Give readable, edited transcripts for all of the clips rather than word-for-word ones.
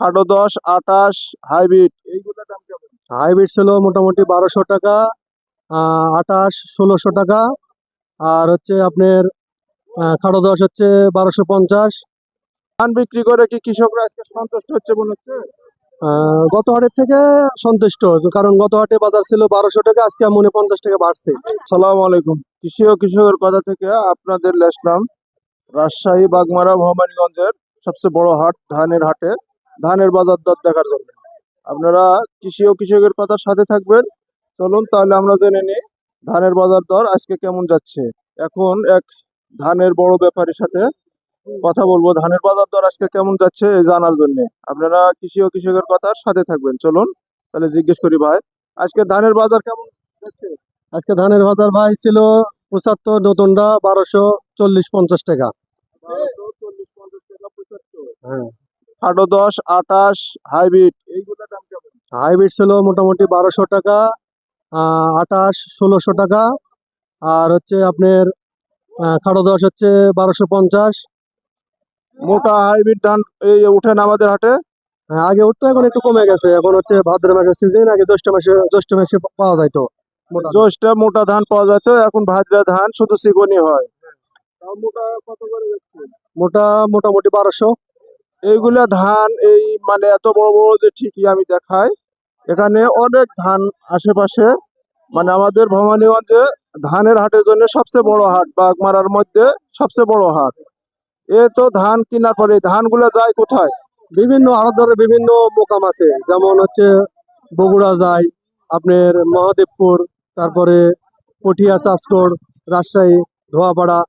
8, 10, 28 hybrid এইগুলোর দাম কেমন? হাইব্রিড ছিল মোটামুটি 1200 টাকা, 28 1600 টাকা, আর হচ্ছে আপনার খাটো 10 হচ্ছে 1250। ধান বিক্রি করে কি কৃষকরা আজকে সন্তুষ্ট হচ্ছে মনে হচ্ছে? গত হাটের থেকে সন্তুষ্ট, কারণ গত হাটে বাজার ছিল 1200 টাকা, আজকে মনে 50 টাকা বাড়ছে। সালাম আলাইকুম, কৃষি ও কৃষকের কথা থেকে আপনাদের লেসলাম রাজশাহী বাগমারা ভবানীগঞ্জের সবচেয়ে বড় হাট ধানের হাটে ধানের বাজার দর দেখার জন্য। আপনারা কৃষি ও কৃষকের কথার সাথে থাকবেন। চলুন তাহলে আমরা জেনে নিই ধানের বাজার দর আজকে কেমন যাচ্ছে। এখন এক ধানের বড় ব্যাপারীর সাথে কথা বলবো ধানের বাজার দর আজকে কেমন যাচ্ছে এই জানার জন্য। আপনারা কৃষি ও কৃষকের কথার সাথে থাকবেন। চলুন তাহলে জিজ্ঞেস করি ভাই, আজকে ধানের বাজার কেমন যাচ্ছে? আজকে ধানের বাজার ভাই ছিল 75, নতুনটা 1240-50 টাকা। 1240-50 টাকা 75। হ্যাঁ, 8, 10, 28 হাইব্রিড এইগুলোর দাম কেমন? হাইব্রিড ছিল মোটামুটি 1200 টাকা, 28 1600 টাকা, আর হচ্ছে আপনার খাটো 10 হচ্ছে 1250। মোটা হাইব্রিড ধান এই উঠেন আমাদের হাটে। আগে উঠতো, এখন একটু কমে গেছে। এখন হচ্ছে ভাদ্র মাসের সিজন, আগে জ্যৈষ্ঠ মাসে পাওয়া যাইতো মোটা ধান। জ্যৈষ্ঠে মোটা ধান পাওয়া যেত, এখন ভাদ্রা ধান শুধু চিকনি হয়। তাও মোটা কত করে যাচ্ছে? মোটা মোটামুটি 1200। এইগুলা ধান এই মানে এত বড় বড় যে ঠিকই আমি দেখাই, এখানে অনেক ধান আশেপাশে, মানে আমাদের ভবানীগঞ্জে ধানের হাটের জন্য সবচেয়ে বড় হাট, বাগমারার মধ্যে সবচেয়ে বড় হাট। এ তো ধান কেনার পরে ধানগুলা যায় কোথায়? বিভিন্ন আড়ত ধরে বিভিন্ন মোকাম আছে, যেমন হচ্ছে বগুড়া যায়, আপনার মহাদেবপুর, তারপরে পটিয়া, চাষকড়, রাজশাহী, ধোয়াপাড়া।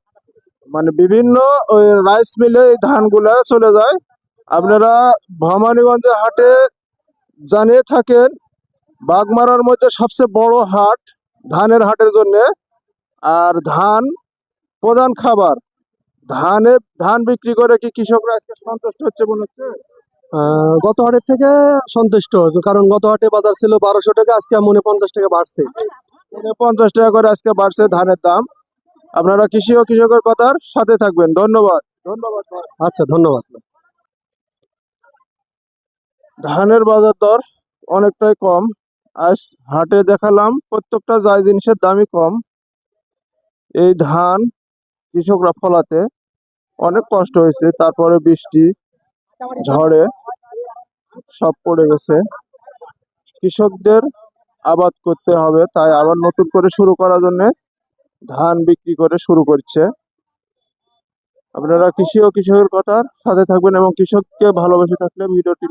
মানে বিভিন্ন ওই রাইস মিলে এই ধানগুলা চলে যায়। আপনারা ভবানীগঞ্জের হাটে জানিয়ে থাকেন বাগমারার মধ্যে সবচেয়ে বড় হাট ধানের হাটের জন্য। আর ধান প্রধান খাবার, ধান বিক্রি করে কি কৃষকরা আজকে সন্তুষ্ট হচ্ছে মনে হচ্ছে? গত হাটের থেকে সন্তুষ্ট, কারণ গত হাটে বাজার ছিল 1200 টাকা, আজকে মনে 50 টাকা বাড়ছে। 50 টাকা করে আজকে বাড়ছে ধানের দাম। আপনারা কৃষি ও কৃষকের কথার সাথে থাকবেন। ধন্যবাদ। ধন্যবাদ ভাই। আচ্ছা, ধন্যবাদ। ধানের বাজার দর অনেকটাই কম। আজ হাটে দেখালাম প্রত্যেকটা যাই জিনিসের দামই কম। এই ধান কৃষকরা ফলাতে অনেক কষ্ট হয়েছে, তারপরে বৃষ্টি ঝড়ে সব পড়ে গেছে। কৃষকদের আবাদ করতে হবে, তাই আবার নতুন করে শুরু করার জন্য ধান বিক্রি করে শুরু করছে। আপনারা কৃষি ও কৃষকের কথার সাথে থাকবেন এবং কৃষককে ভালোবেসে থাকলে ভিডিওটি